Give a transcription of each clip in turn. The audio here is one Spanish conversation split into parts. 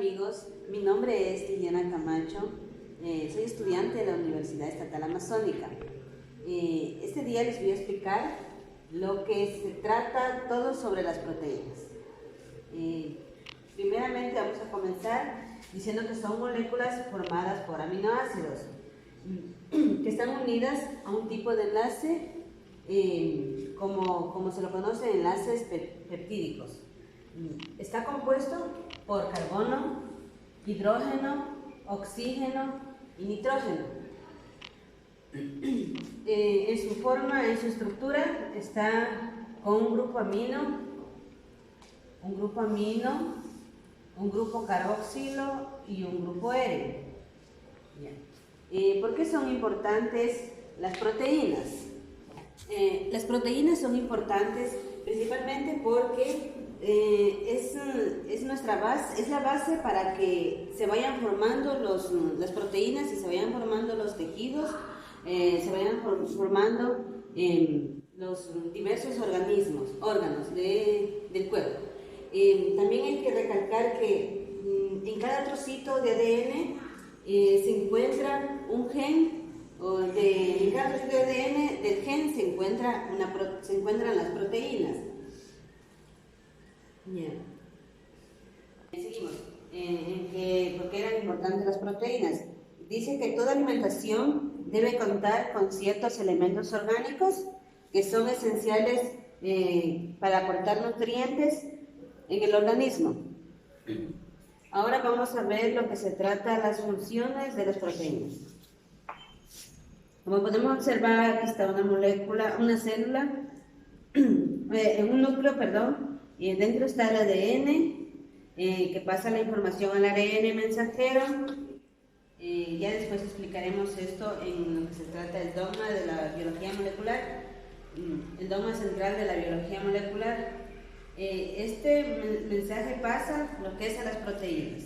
amigos, mi nombre es Liliana Camacho, soy estudiante de la Universidad Estatal Amazónica. Este día les voy a explicar lo que se trata todo sobre las proteínas. Primeramente vamos a comenzar diciendo que son moléculas formadas por aminoácidos que están unidas a un tipo de enlace como se lo conoce, enlaces peptídicos. Está compuesto por carbono, hidrógeno, oxígeno y nitrógeno. En su forma, en su estructura, está con un grupo amino, un grupo carboxilo y un grupo ere. ¿Por qué son importantes las proteínas? Las proteínas son importantes principalmente porque es nuestra base, es la base para que se vayan formando las proteínas y se vayan formando los tejidos, se vayan formando los diversos órganos del cuerpo. También hay que recalcar que en cada trocito de ADN se encuentra un gen, en cada trocito de ADN del gen se encuentran las proteínas. Bien. Seguimos. ¿Por qué eran importantes las proteínas? Dice que toda alimentación debe contar con ciertos elementos orgánicos que son esenciales para aportar nutrientes en el organismo. Ahora vamos a ver lo que se trata las funciones de las proteínas. Como podemos observar, aquí está una célula, un núcleo, y dentro está el ADN, que pasa la información al ARN mensajero. Ya después explicaremos esto en lo que se trata del dogma de la biología molecular, el dogma central de la biología molecular. Este mensaje pasa lo que es a las proteínas.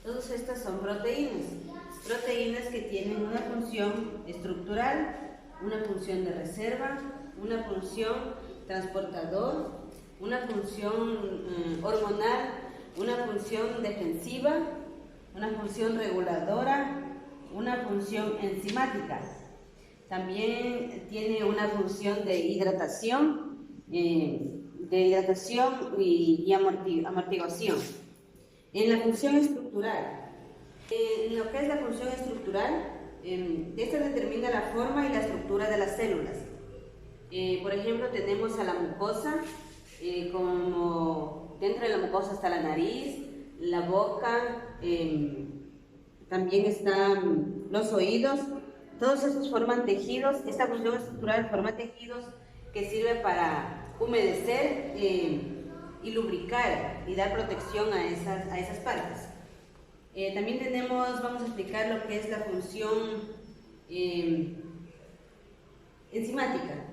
Todas estas son proteínas que tienen una función estructural, una función de reserva, una función transportador, una función hormonal, una función defensiva, una función reguladora, una función enzimática. También tiene una función de hidratación y amortiguación. En la función estructural, en lo que es la función estructural, esta determina la forma y la estructura de las células. Por ejemplo, tenemos a la mucosa, como dentro de la mucosa está la nariz, la boca, también están los oídos. Todos estos forman tejidos. Esta función estructural forma tejidos que sirve para humedecer y lubricar y dar protección a esas partes. También vamos a explicar lo que es la función enzimática.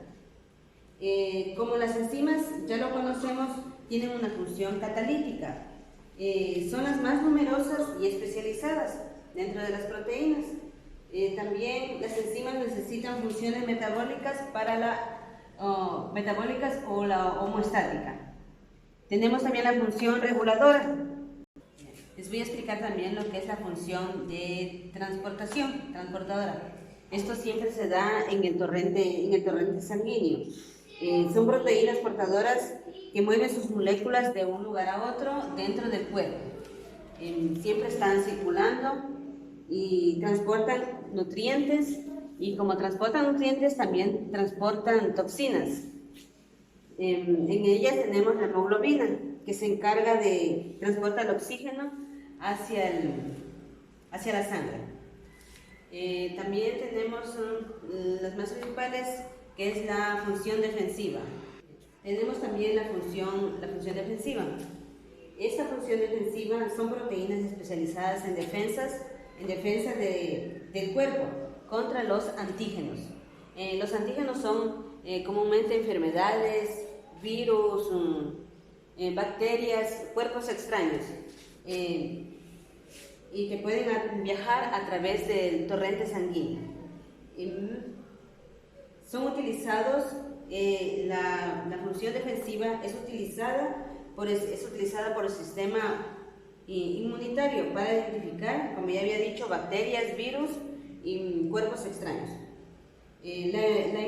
Como las enzimas, ya lo conocemos, tienen una función catalítica. Son las más numerosas y especializadas dentro de las proteínas. También las enzimas necesitan funciones metabólicas o la homeostática. Tenemos también la función reguladora. Les voy a explicar también lo que es la función de transportadora. Esto siempre se da en el torrente sanguíneo. Son proteínas portadoras que mueven sus moléculas de un lugar a otro dentro del cuerpo. Siempre están circulando y transportan nutrientes, y como transportan nutrientes también transportan toxinas. En ellas tenemos la hemoglobina, que se encarga de transportar el oxígeno hacia la sangre. También tenemos las más principales, que es la función defensiva. Tenemos también la función defensiva. Esta función defensiva son proteínas especializadas en defensa del cuerpo contra los antígenos. Los antígenos son comúnmente enfermedades, virus, bacterias, cuerpos extraños, y que pueden viajar a través del torrente sanguíneo. Son utilizados, la función defensiva es utilizada por el sistema inmunitario para identificar, como ya había dicho, bacterias, virus y cuerpos extraños. La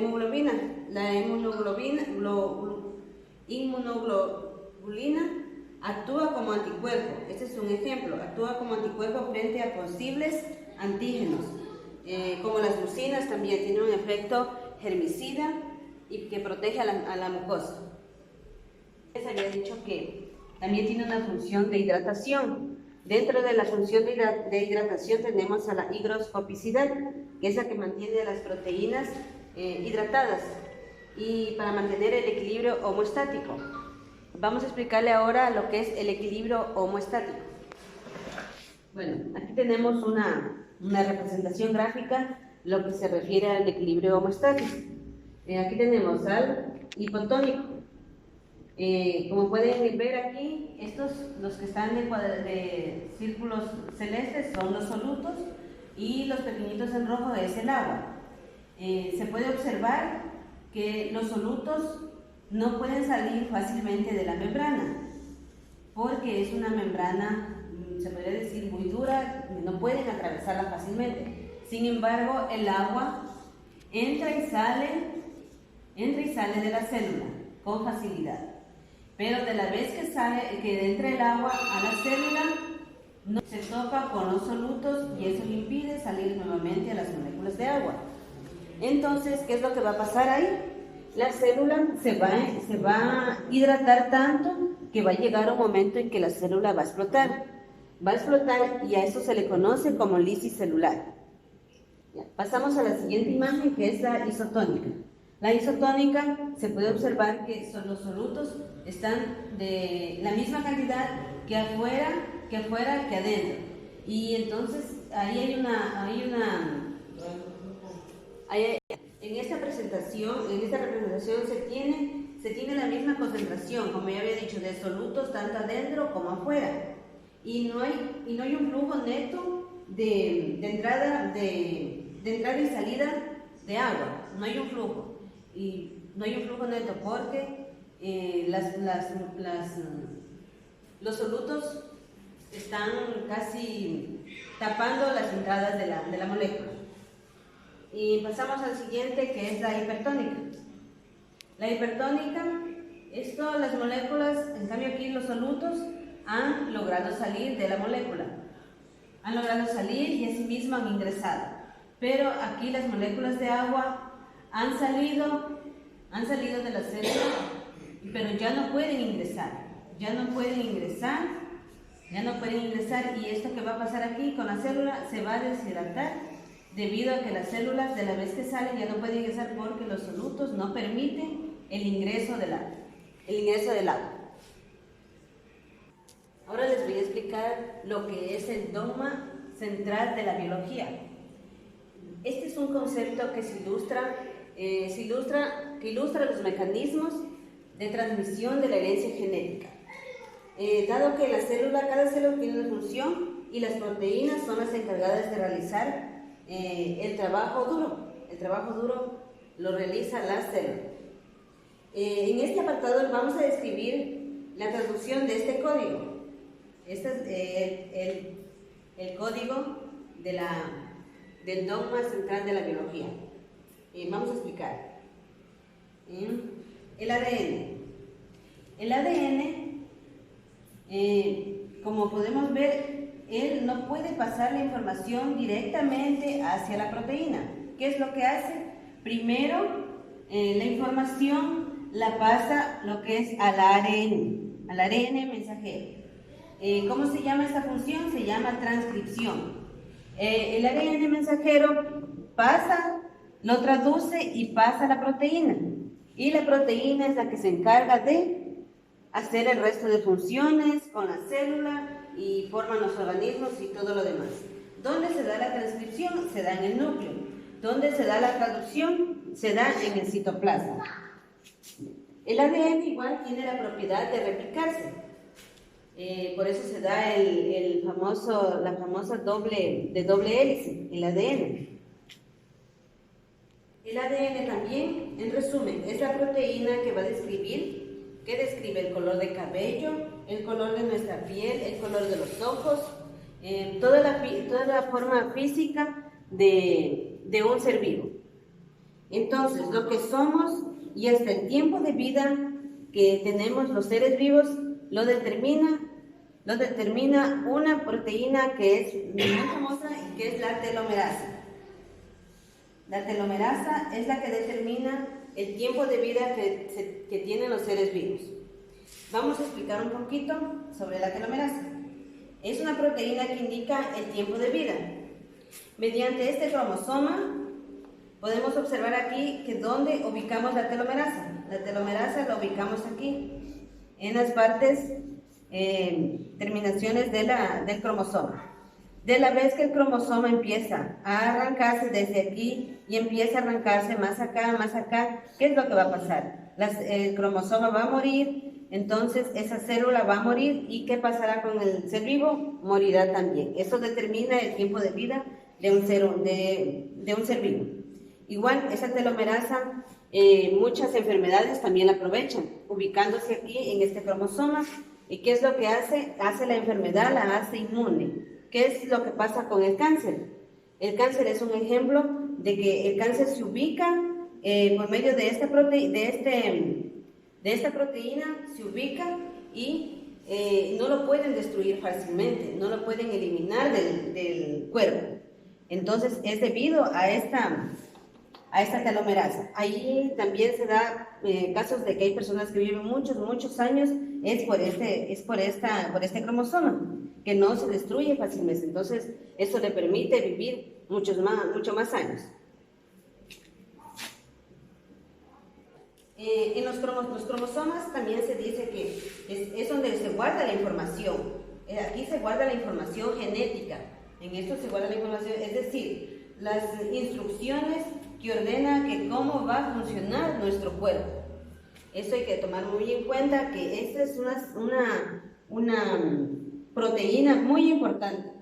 inmunoglobulina actúa como anticuerpo. Este es un ejemplo. Actúa como anticuerpo frente a posibles antígenos, como las mucinas. También tiene un efecto germicida y que protege a la mucosa. Les había dicho que también tiene una función de hidratación. Dentro de la función de hidratación tenemos a la higroscopicidad, que es la que mantiene las proteínas hidratadas y para mantener el equilibrio homeostático. Vamos a explicarle ahora lo que es el equilibrio homeostático. Bueno, aquí tenemos una representación gráfica, lo que se refiere al equilibrio homeostático. Aquí tenemos al hipotónico. Como pueden ver aquí, los que están de círculos celestes son los solutos y los pequeñitos en rojo es el agua. Se puede observar que los solutos no pueden salir fácilmente de la membrana, porque es una membrana, se podría decir, muy dura, no pueden atravesarla fácilmente. Sin embargo, el agua entra y sale de la célula con facilidad. Pero de la vez que entra el agua a la célula, no se topa con los solutos y eso le impide salir nuevamente a las moléculas de agua. Entonces, ¿qué es lo que va a pasar ahí? La célula se va a hidratar tanto que va a llegar un momento en que la célula va a explotar. Va a explotar y a eso se le conoce como lisis celular. Pasamos a la siguiente imagen, que es la isotónica. La isotónica se puede observar que los solutos están de la misma cantidad que afuera que adentro. Y entonces ahí en esta representación se tiene la misma concentración, como ya había dicho, de solutos tanto adentro como afuera. Y no hay un flujo neto de entrada y salida de agua. No hay un flujo. Y no hay un flujo neto porque los solutos están casi tapando las entradas de la molécula. Y pasamos al siguiente, que es la hipertónica. La hipertónica, las moléculas, en cambio aquí los solutos han logrado salir de la molécula. Han logrado salir y asimismo han ingresado. Pero aquí las moléculas de agua han salido de la célula, pero ya no pueden ingresar. Y esto que va a pasar aquí con la célula se va a deshidratar debido a que las células, de la vez que salen, ya no pueden ingresar porque los solutos no permiten el ingreso del agua. Ahora les voy a explicar lo que es el dogma central de la biología. Este es un concepto que ilustra los mecanismos de transmisión de la herencia genética. Dado que cada célula tiene una función y las proteínas son las encargadas de realizar el trabajo duro. El trabajo duro lo realiza la célula. En este apartado vamos a describir la traducción de este código. Este es el código del dogma central de la biología. Vamos a explicar. El ADN. El ADN, como podemos ver, él no puede pasar la información directamente hacia la proteína. ¿Qué es lo que hace? Primero, la información la pasa lo que es al ARN mensajero. ¿Cómo se llama esta función? Se llama transcripción. El ARN mensajero lo traduce y pasa a la proteína. Y la proteína es la que se encarga de hacer el resto de funciones con la célula y forman los organismos y todo lo demás. ¿Dónde se da la transcripción? Se da en el núcleo. ¿Dónde se da la traducción? Se da en el citoplasma. El ADN igual tiene la propiedad de replicarse. Por eso se da la famosa doble hélice, el ADN. El ADN también, en resumen, es la proteína que describe el color de cabello, el color de nuestra piel, el color de los ojos, toda la forma física de un ser vivo. Entonces, lo que somos y hasta el tiempo de vida que tenemos los seres vivos lo determina una proteína que es muy famosa y que es la telomerasa. La telomerasa es la que determina el tiempo de vida que tienen los seres vivos. Vamos a explicar un poquito sobre la telomerasa. Es una proteína que indica el tiempo de vida. Mediante este cromosoma podemos observar aquí que dónde ubicamos la telomerasa. La telomerasa la ubicamos aquí, en las partes, terminaciones del cromosoma. De la vez que el cromosoma empieza a arrancarse desde aquí y empieza a arrancarse más acá, ¿qué es lo que va a pasar? El cromosoma va a morir, entonces esa célula va a morir, ¿y qué pasará con el ser vivo? Morirá también. Eso determina el tiempo de vida de un ser vivo. Igual, esa telomerasa, muchas enfermedades también la aprovechan, ubicándose aquí en este cromosoma. ¿Y qué es lo que hace? Hace la enfermedad, la hace inmune. ¿Qué es lo que pasa con el cáncer? El cáncer es un ejemplo de que el cáncer se ubica por medio de esta proteína, se ubica y no lo pueden destruir fácilmente, no lo pueden eliminar del cuerpo. Entonces es debido a esta telomerasa. Ahí también se da casos de que hay personas que viven muchos años, es por este cromosoma, que no se destruye fácilmente. Entonces, eso le permite vivir mucho más años. En los cromosomas también se dice que es donde se guarda la información. Aquí se guarda la información genética. En esto se guarda la información, es decir, las instrucciones que ordena que cómo va a funcionar nuestro cuerpo. Eso hay que tomar muy en cuenta, que esta es una proteína muy importante,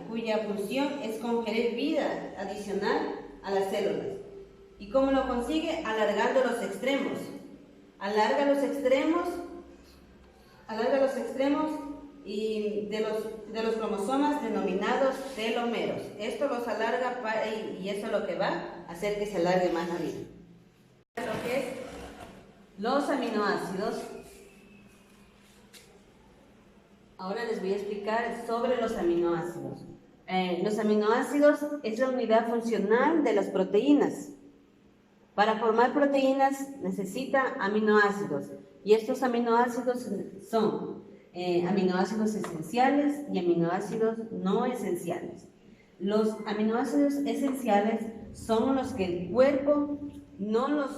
cuya función es conferir vida adicional a las células. ¿Y cómo lo consigue? Alargando los extremos. Alarga los extremos y de los cromosomas denominados telómeros. Esto los alarga y eso es lo que va a hacer que se alargue más la vida. Lo que es los aminoácidos. Ahora les voy a explicar sobre los aminoácidos. Los aminoácidos es la unidad funcional de las proteínas. Para formar proteínas necesita aminoácidos, y estos aminoácidos son aminoácidos esenciales y aminoácidos no esenciales. Los aminoácidos esenciales son los que el cuerpo no los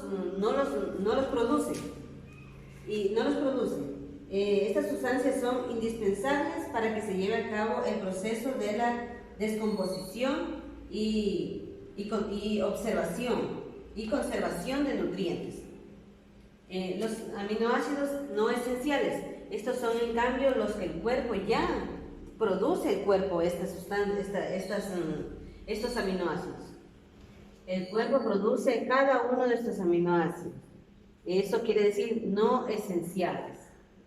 produce. Estas sustancias son indispensables para que se lleve a cabo el proceso de la descomposición y conservación de nutrientes. Los aminoácidos no esenciales, estos son en cambio los que el cuerpo ya produce, estos aminoácidos. El cuerpo produce cada uno de estos aminoácidos. Eso quiere decir no esenciales.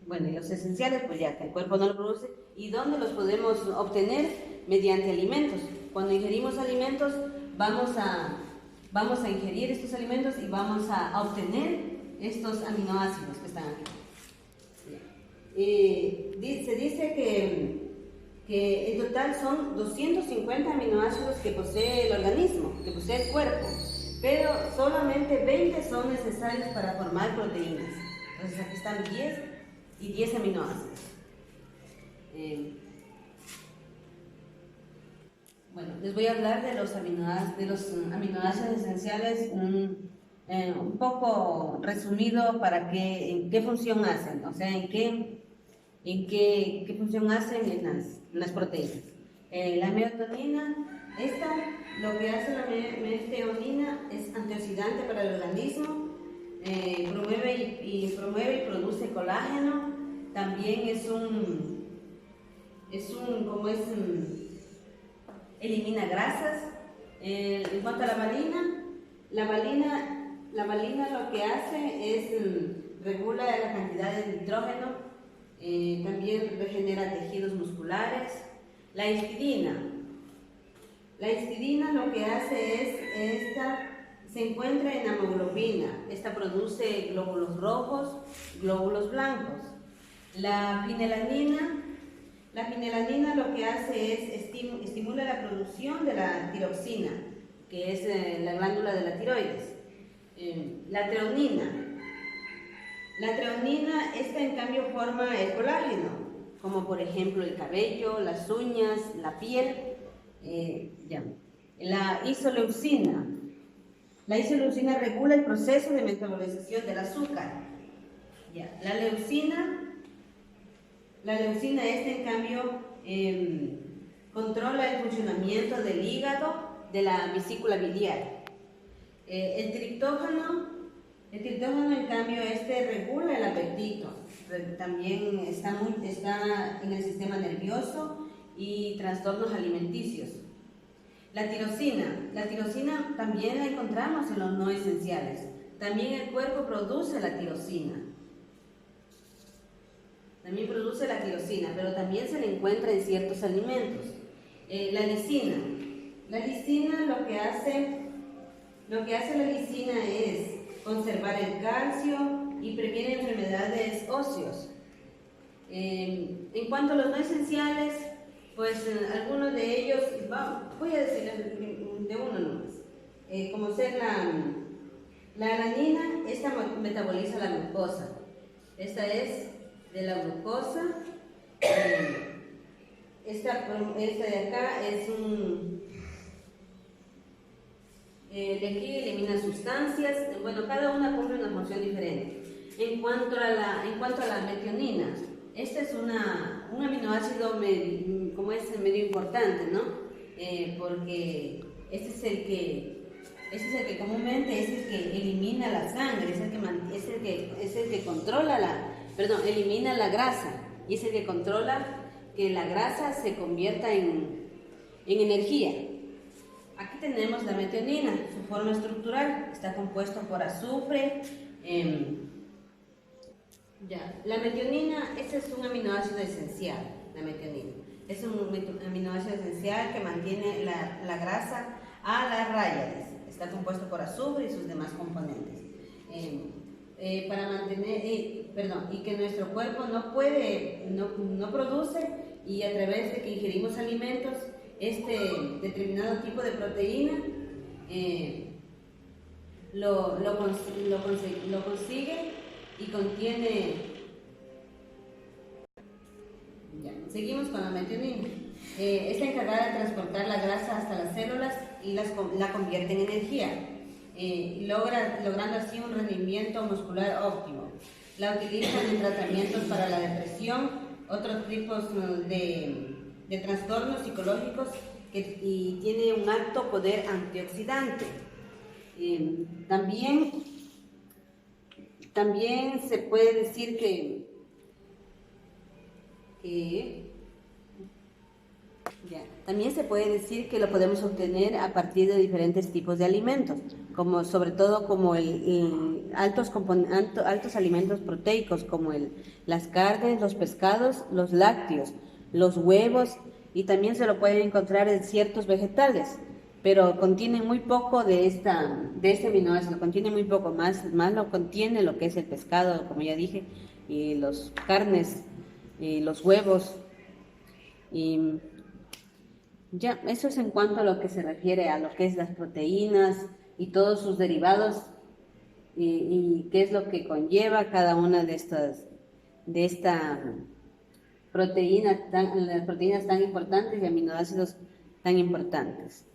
Bueno, y los esenciales, pues ya que el cuerpo no los produce. ¿Y dónde los podemos obtener? Mediante alimentos. Cuando ingerimos alimentos, vamos a ingerir estos alimentos y vamos a obtener estos aminoácidos que están aquí. Se dice que en total son 250 aminoácidos que posee el organismo, que posee el cuerpo, pero solamente 20 son necesarios para formar proteínas. Entonces aquí están 10 y 10 aminoácidos. Bueno, les voy a hablar de los aminoácidos esenciales un poco resumido para en qué función hacen, o sea, en qué función hacen en las proteínas. La melatonina, lo que hace la melatonina es antioxidante para el organismo, promueve y produce colágeno, también elimina grasas. En cuanto a la valina lo que hace es regula la cantidad de nitrógeno también regenera tejidos musculares. La histidina. La histidina lo que hace es, se encuentra en hemoglobina. Esta produce glóbulos rojos, glóbulos blancos. La fenilalanina lo que hace es estimula la producción de la tiroxina, que es la glándula de la tiroides. La treonina. La treonina, esta en cambio forma el colágeno, como por ejemplo el cabello, las uñas, la piel. La isoleucina. La isoleucina regula el proceso de metabolización del azúcar. La leucina esta en cambio controla el funcionamiento del hígado, de la vesícula biliar. El triptófano en cambio regula el apetito, también está en el sistema nervioso y trastornos alimenticios. La tirosina también la encontramos en los no esenciales. También el cuerpo produce la tirosina. Pero también se le encuentra en ciertos alimentos. La lisina. La lisina lo que hace la lisina es conservar el calcio y previene enfermedades óseos. En cuanto a los no esenciales, pues algunos de ellos, voy a decirles de uno nomás, como ser la alanina, esta metaboliza la glucosa. Esta es de la glucosa. Esta de acá es de aquí elimina sustancias. Bueno, cada una cumple una función diferente. En cuanto a la metionina, este es un aminoácido medio importante, ¿no? Porque este es el que comúnmente es el que elimina la sangre, es el que controla elimina la grasa, y es el que controla que la grasa se convierta en energía. Aquí tenemos la metionina, su forma estructural, está compuesto por azufre. La metionina, este es un aminoácido esencial, la metionina. Es un aminoácido esencial que mantiene la grasa a la raya, está compuesto por azufre y sus demás componentes. Para mantener, y que nuestro cuerpo no produce, y a través de que ingerimos alimentos, este determinado tipo de proteína lo consigue y contiene. Seguimos con la metionina. Es la encargada de transportar la grasa hasta las células y la convierte en energía, logrando así un rendimiento muscular óptimo. La utilizan en tratamientos para la depresión, otros tipos de trastornos psicológicos y tiene un alto poder antioxidante. También se puede decir que lo podemos obtener a partir de diferentes tipos de alimentos, sobre todo como altos alimentos proteicos, como las carnes, los pescados, los lácteos, los huevos, y también se lo pueden encontrar en ciertos vegetales, pero contiene muy poco de este aminoácido, contiene muy poco, más lo contiene lo que es el pescado, como ya dije, y las carnes, y los huevos, y eso es en cuanto a lo que se refiere a lo que es las proteínas y todos sus derivados, y qué es lo que conlleva cada una de estas proteínas tan importantes y aminoácidos tan importantes.